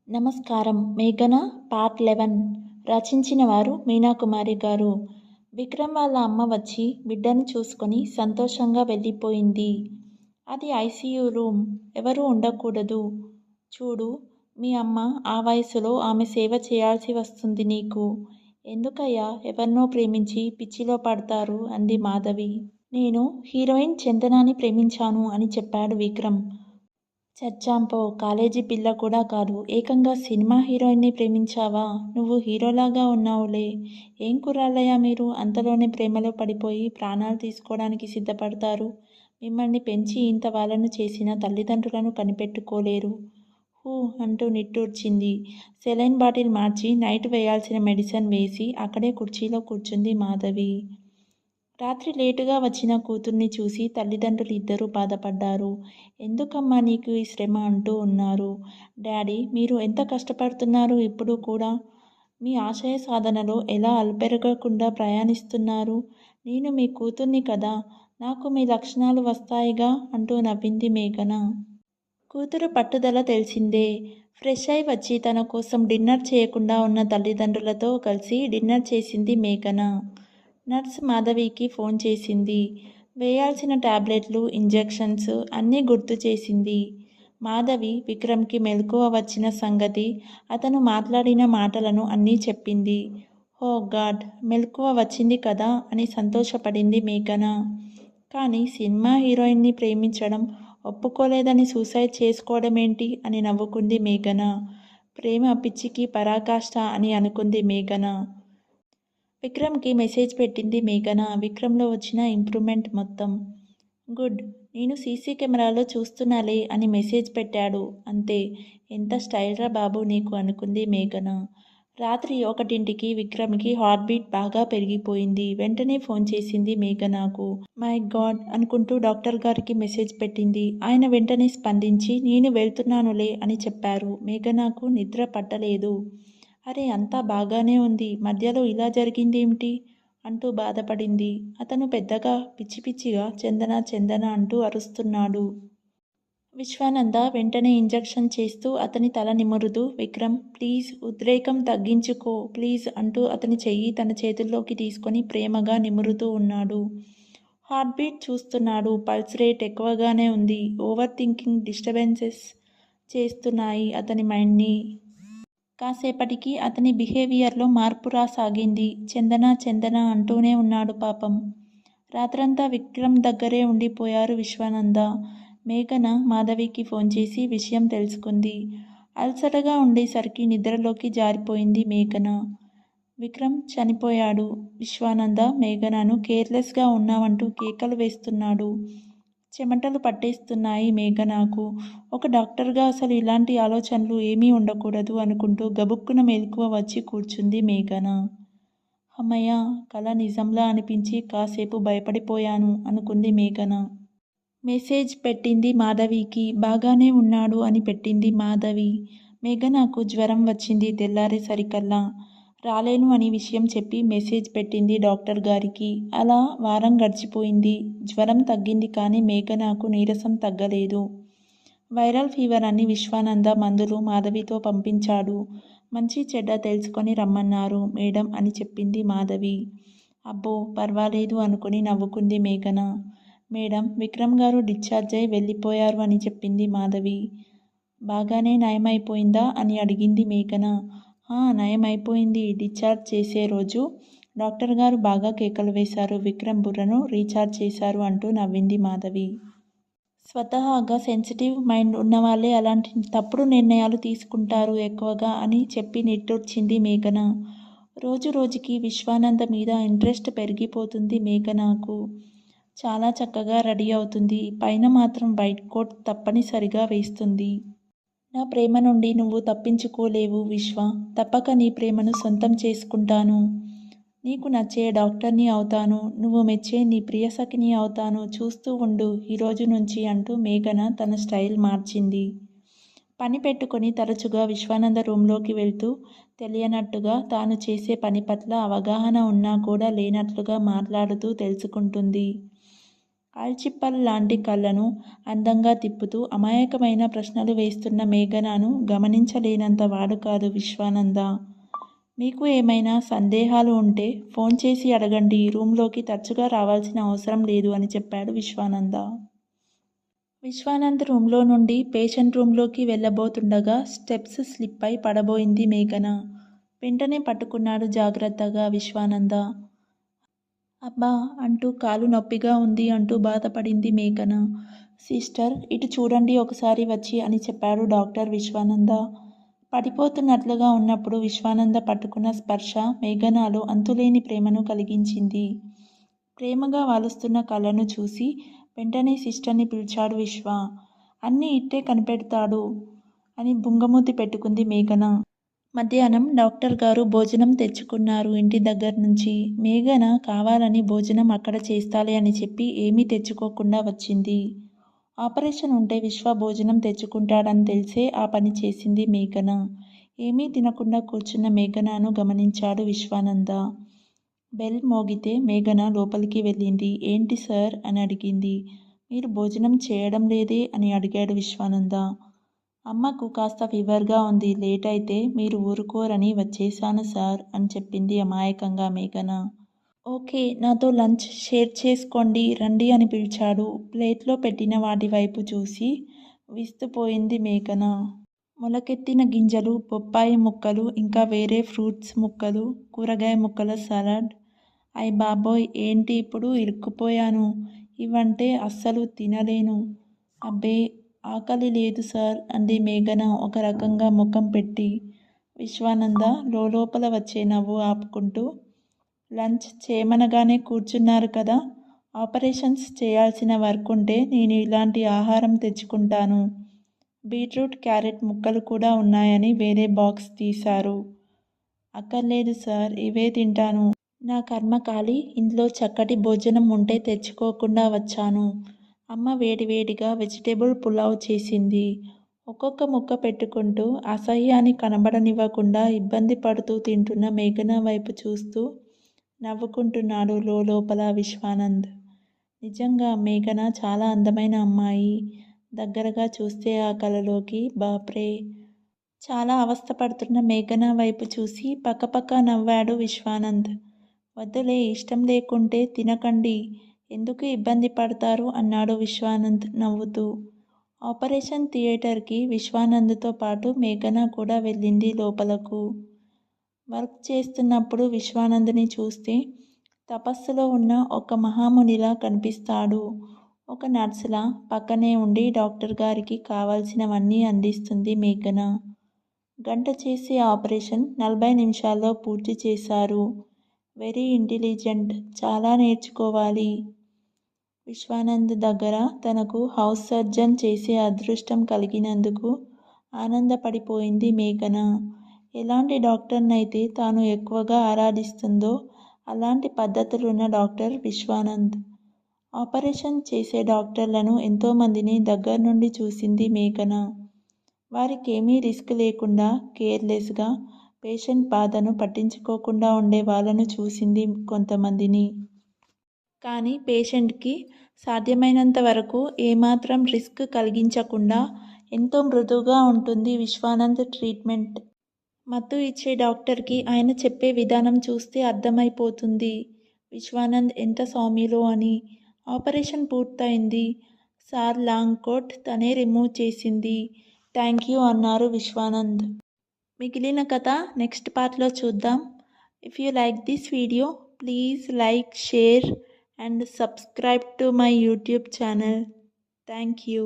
నమస్కారం. 'మేఘన' పార్ట్ 11 రచించిన వారు మీనాకుమారి గారు. విక్రమ్ వాళ్ళ అమ్మ వచ్చి బిడ్డను చూసుకొని సంతోషంగా వెళ్ళిపోయింది. అది ఐసీయూ రూమ్. ఎవరూ ఉండకూడదు. చూడు, మీ అమ్మ ఆ వయసులో ఆమె సేవ చేయాల్సి వస్తుంది నీకు. ఎందుకయ్యా ఎవరినో ప్రేమించి పిచ్చిలో పడతారు అంది మాధవి. నేను హీరోయిన్ చందనాని ప్రేమించాను అని చెప్పాడు విక్రమ్. చచ్చాంపో, కాలేజీ పిల్ల కూడా కాదు. ఏకంగా సినిమా హీరోయిన్ని ప్రేమించావా? నువ్వు హీరోలాగా ఉన్నావులే. ఏం కుర్రాళ్ళయ్యా మీరు, అంతలోనే ప్రేమలో పడిపోయి ప్రాణాలు తీసుకోవడానికి సిద్ధపడతారు. మిమ్మల్ని పెంచి ఇంత వాళ్ళను చేసిన తల్లిదండ్రులను కనిపెట్టుకోలేరు. హూ అంటూ నిట్టూర్చింది. సెలైన్ బాటిల్ మార్చి నైట్ వేయాల్సిన మెడిసిన్ వేసి అక్కడే కుర్చీలో కూర్చుంది మాధవి. రాత్రి లేటుగా వచ్చిన కూతుర్ని చూసి తల్లిదండ్రులు ఇద్దరూ బాధపడ్డారు. ఎందుకమ్మా నీకు ఈ శ్రమ అంటూ ఉన్నారు. డాడీ, మీరు ఎంత కష్టపడుతున్నారు ఇప్పుడు కూడా. మీ ఆశయ సాధనలో ఎలా అలుపెరగకుండా ప్రయాణిస్తున్నారు. నేను మీ కూతుర్ని కదా, నాకు మీ లక్షణాలు వస్తాయిగా అంటూ నవ్వింది మేఘన. కూతురు పట్టుదల తెలిసిందే. ఫ్రెష్ అయి వచ్చి తన కోసం డిన్నర్ చేయకుండా ఉన్న తల్లిదండ్రులతో కలిసి డిన్నర్ చేసింది మేఘన. నర్స్ మాధవికి ఫోన్ చేసింది. వేయాల్సిన టాబ్లెట్లు, ఇంజెక్షన్స్ అన్నీ గుర్తు చేసింది. మాధవి విక్రమ్కి మెలకువ వచ్చిన సంగతి, అతను మాట్లాడిన మాటలను అన్నీ చెప్పింది. ఓ గాడ్, మెలకువ వచ్చింది కదా అని సంతోషపడింది మేఘన. కానీ సినిమా హీరోయిన్ని ప్రేమించడం ఒప్పుకోలేదని సూసైడ్ చేసుకోవడమేంటి అని నవ్వుకుంది మేఘన. ప్రేమ పిచ్చికి పరాకాష్ట అని అనుకుంది మేఘన. విక్రమ్కి మెసేజ్ పెట్టింది మేఘన. విక్రమ్లో వచ్చిన ఇంప్రూవ్మెంట్ మొత్తం. గుడ్, నేను సీసీ కెమెరాలో చూస్తున్నాలే అని మెసేజ్ పెట్టాడు. అంతే. ఎంత స్టైల్రా బాబు నీకు అనుకుంది మేఘన. రాత్రి 1కి విక్రమ్కి హార్ట్ బీట్ బాగా పెరిగిపోయింది. వెంటనే ఫోన్ చేసింది మేఘనకు. మై గాడ్ అనుకుంటూ డాక్టర్ గారికి మెసేజ్ పెట్టింది. ఆయన వెంటనే స్పందించి నేను వెళ్తున్నానులే అని చెప్పారు. మేఘనకు నిద్ర పట్టలేదు. అరే, అంతా బాగానే ఉంది, మధ్యలో ఇలా జరిగిందేమిటి అంటూ బాధపడింది. అతను పెద్దగా పిచ్చి పిచ్చిగా చందన చందన అంటూ అరుస్తున్నాడు. విశ్వానంద వెంటనే ఇంజెక్షన్ చేస్తూ అతని తల నిమురుతూ, విక్రమ్ ప్లీజ్, ఉద్రేకం తగ్గించుకో ప్లీజ్ అంటూ అతని చెయ్యి తన చేతుల్లోకి తీసుకొని ప్రేమగా నిమురుతూ ఉన్నాడు. హార్ట్ బీట్ చూస్తున్నాడు. పల్స్ రేట్ ఎక్కువగానే ఉంది. ఓవర్ థింకింగ్ డిస్టర్బెన్సెస్ చేస్తున్నాయి అతని మైండ్ని. కాసేపటికి అతని బిహేవియర్లో మార్పు రాసాగింది. చందన చందన అంటూనే ఉన్నాడు పాపం. రాత్రంతా విక్రమ్ దగ్గరే ఉండిపోయారు విశ్వానంద. మేఘన మాధవికి ఫోన్ చేసి విషయం తెలుసుకుంది. అలసటగా ఉండేసరికి నిద్రలోకి జారిపోయింది మేఘన. విక్రమ్ చనిపోయాడు. విశ్వానంద మేఘనను కేర్లెస్గా ఉన్నావంటూ కేకలు వేస్తున్నాడు. చెమటలు పట్టేస్తున్నాయి మేఘనకు. ఒక డాక్టర్గా అసలు ఇలాంటి ఆలోచనలు ఏమీ ఉండకూడదు అనుకుంటూ గబుక్కున మెలకువ వచ్చి కూర్చుంది మేఘన. అమ్మయ్య, కల నిజంలా అనిపించి కాసేపు భయపడిపోయాను అనుకుంది మేఘన. మెసేజ్ పెట్టింది మాధవికి. బాగానే ఉన్నాడు అని పెట్టింది మాధవి. మేఘనకు జ్వరం వచ్చింది తెల్లారేసరికల్లా. రాలేను అని విషయం చెప్పి మెసేజ్ పెట్టింది డాక్టర్ గారికి. అలా వారం గడిచిపోయింది. జ్వరం తగ్గింది కానీ మేఘనకు నీరసం తగ్గలేదు. వైరల్ ఫీవర్ అని విశ్వానంద మందులు మాధవితో పంపించాడు. మంచి చెడ్డ తెలుసుకొని రమ్మన్నారు మేడం అని చెప్పింది మాధవి. అబ్బో, పర్వాలేదు అనుకుని నవ్వుకుంది మేఘన. మేడం, విక్రమ్ గారు డిశ్చార్జ్ అయి వెళ్ళిపోయారు అని చెప్పింది మాధవి. బాగానే నయమైపోయిందా అని అడిగింది మేఘన. నయం అయిపోయింది. డిశ్చార్జ్ చేసే రోజు డాక్టర్ గారు బాగా కేకలు వేశారు. విక్రమ్ బుర్రను రీఛార్జ్ చేశారు అంటూ నవ్వింది మాధవి. స్వతహాగా సెన్సిటివ్ మైండ్ ఉన్నవాళ్లే అలాంటి తప్పుడు నిర్ణయాలు తీసుకుంటారు ఎక్కువగా అని చెప్పి నిట్టూర్చింది మేఘన. రోజు రోజుకి విశ్వానంద మీద ఇంట్రెస్ట్ పెరిగిపోతుంది మేఘనకు. చాలా చక్కగా రెడీ అవుతుంది. పైన మాత్రం వైట్ కోట్ తప్పనిసరిగా వేస్తుంది. నా ప్రేమ నుండి నువ్వు తప్పించుకోలేవు విశ్వ. తప్పక నీ ప్రేమను సొంతం చేసుకుంటాను. నీకు నచ్చే డాక్టర్ని అవుతాను. నువ్వు మెచ్చే నీ ప్రియసఖిని అవుతాను. చూస్తూ ఉండు ఈరోజు నుంచి అంటూ మేఘన తన స్టైల్ మార్చింది. పని పెట్టుకొని తరచుగా విశ్వానంద రూంలోకి వెళ్తూ తెలియనట్టుగా తాను చేసే పని పట్ల అవగాహన ఉన్నా కూడా లేనట్లుగా మాట్లాడుతూ తెలుసుకుంటుంది. ఆల్చిప్పల్ లాంటి కళ్ళను అందంగా తిప్పుతూ అమాయకమైన ప్రశ్నలు వేస్తున్న మేఘనను గమనించలేనంత వాడు కాదు విశ్వానంద. మీకు ఏమైనా సందేహాలు ఉంటే ఫోన్ చేసి అడగండి, రూంలోకి తరచుగా రావాల్సిన అవసరం లేదు అని చెప్పాడు విశ్వానంద. విశ్వానంద్ రూంలో నుండి పేషెంట్ రూంలోకి వెళ్ళబోతుండగా స్టెప్స్ స్లిప్ అయి పడబోయింది మేఘన. వెంటనే పట్టుకున్నాడు జాగ్రత్తగా విశ్వానంద. అబ్బా అంటూ కాలు నొప్పిగా ఉంది అంటూ బాధపడింది మేఘన. సిస్టర్ ఇటు చూడండి ఒకసారి వచ్చి అని చెప్పాడు డాక్టర్ విశ్వానంద. పడిపోతున్నట్లుగా ఉన్నప్పుడు విశ్వానంద పట్టుకున్న స్పర్శ మేఘనలో అంతులేని ప్రేమను కలిగించింది. ప్రేమగా వాలుస్తున్న కళ్ళను చూసి వెంటనే సిస్టర్ని పిలిచాడు విశ్వ. అన్నీ ఇట్టే కనిపెడతాడు అని బుంగమూతి పెట్టుకుంది మేఘన. మధ్యాహ్నం డాక్టర్ గారు భోజనం తెచ్చుకున్నారు ఇంటి దగ్గర నుంచి. మేఘన కావాలని భోజనం అక్కడ చేస్తాలే అని చెప్పి ఏమీ తెచ్చుకోకుండా వచ్చింది. ఆపరేషన్ ఉంటే విశ్వ భోజనం తెచ్చుకుంటాడని తెలిసే ఆ పని చేసింది మేఘన. ఏమీ తినకుండా కూర్చున్న మేఘనను గమనించాడు విశ్వానంద. బెల్ మోగితే మేఘన లోపలికి వెళ్ళింది. ఏంటి సార్ అని అడిగింది. మీరు భోజనం చేయడం లేదే అని అడిగాడు విశ్వానంద. అమ్మకు కాస్త ఫీవర్గా ఉంది, లేట్ అయితే మీరు ఊరుకోరని వచ్చేశాను సార్ అని చెప్పింది అమాయకంగా మేఘన. ఓకే, నాతో లంచ్ షేర్ చేసుకోండి రండి అని పిలిచాడు. ప్లేట్లో పెట్టిన వాటి వైపు చూసి విస్తుపోయింది మేఘన. మొలకెత్తిన గింజలు, బొప్పాయి ముక్కలు, ఇంకా వేరే ఫ్రూట్స్ ముక్కలు, కూరగాయ ముక్కల సలాడ్. అయ్ బాబోయ్, ఏంటి ఇప్పుడు ఇరుక్కుపోయాను, ఇవంటే అస్సలు తినలేను. అబ్బే ఆకలి లేదు సార్ అంది మేఘన ఒక రకంగా ముఖం పెట్టి. విశ్వానంద లోపల వచ్చే నవ్వు ఆపుకుంటూ, లంచ్ చేయమనగానే కూర్చున్నారు కదా, ఆపరేషన్స్ చేయాల్సిన వర్క్ ఉంటే నేను ఇలాంటి ఆహారం తెచ్చుకుంటాను. బీట్రూట్ క్యారెట్ ముక్కలు కూడా ఉన్నాయని వేరే బాక్స్ తీశారు. అక్కర్లేదు సార్, ఇవే తింటాను. నా కర్మకాలి, ఇంట్లో చక్కటి భోజనం ఉంటే తెచ్చుకోకుండా వచ్చాను. అమ్మ వేడివేడిగా వెజిటేబుల్ పులావ్ చేసింది. ఒక్కొక్క ముక్క పెట్టుకుంటూ అసహ్యాన్ని కనబడనివ్వకుండా ఇబ్బంది పడుతూ తింటున్న మేఘన వైపు చూస్తూ నవ్వుకుంటున్నాడు లోపల విశ్వానంద్. నిజంగా మేఘన చాలా అందమైన అమ్మాయి. దగ్గరగా చూస్తే ఆ కళలోకి బాప్రే. చాలా అవస్థపడుతున్న మేఘన వైపు చూసి పక్కపక్క నవ్వాడు విశ్వానంద్. వద్దులే, ఇష్టం లేకుంటే తినకండి, ఎందుకు ఇబ్బంది పడతారు అన్నాడు విశ్వానంద్ నవ్వుతూ. ఆపరేషన్ థియేటర్కి విశ్వానంద్తో పాటు మేఘన కూడా వెళ్ళింది లోపలకు. వర్క్ చేస్తున్నప్పుడు విశ్వానంద్ని చూస్తే తపస్సులో ఉన్న ఒక మహామునిలా కనిపిస్తాడు. ఒక నర్సులా పక్కనే ఉండి డాక్టర్ గారికి కావాల్సినవన్నీ అందిస్తుంది మేఘన. గంట చేసే ఆపరేషన్ 40 నిమిషాల్లో పూర్తి చేశారు. వెరీ ఇంటెలిజెంట్, చాలా నేర్చుకోవాలి. విశ్వానంద్ దగ్గర తనకు హౌస్ సర్జన్ చేసే అదృష్టం కలిగినందుకు ఆనందపడిపోయింది మేఘన. ఎలాంటి డాక్టర్నైతే తాను ఎక్కువగా ఆరాధిస్తుందో అలాంటి పద్ధతులున్న డాక్టర్ విశ్వానంద్. ఆపరేషన్ చేసే డాక్టర్లను ఎంతోమందిని దగ్గర నుండి చూసింది మేఘన. వారికేమీ రిస్క్ లేకుండా కేర్లెస్గా పేషెంట్ బాధను పట్టించుకోకుండా ఉండే వాళ్ళను చూసింది కొంతమందిని. కానీ పేషెంట్కి సాధ్యమైనంత వరకు ఏమాత్రం రిస్క్ కలిగించకుండా ఎంతో మృదువుగా ఉంటుంది విశ్వానంద్ ట్రీట్మెంట్. మత్తు ఇచ్చే డాక్టర్కి ఆయన చెప్పే విధానం చూస్తే అర్థమైపోతుంది విశ్వానంద్ ఎంత సౌమ్యులో అని. ఆపరేషన్ పూర్తయింది. సార్ లాంగ్ కోట్ తనే రిమూవ్ చేసింది. థ్యాంక్ యూ అన్నారు విశ్వానంద్. మిగిలిన కథ నెక్స్ట్ పార్ట్లో చూద్దాం. If you like this video, please like, share and subscribe to my YouTube channel. Thank you.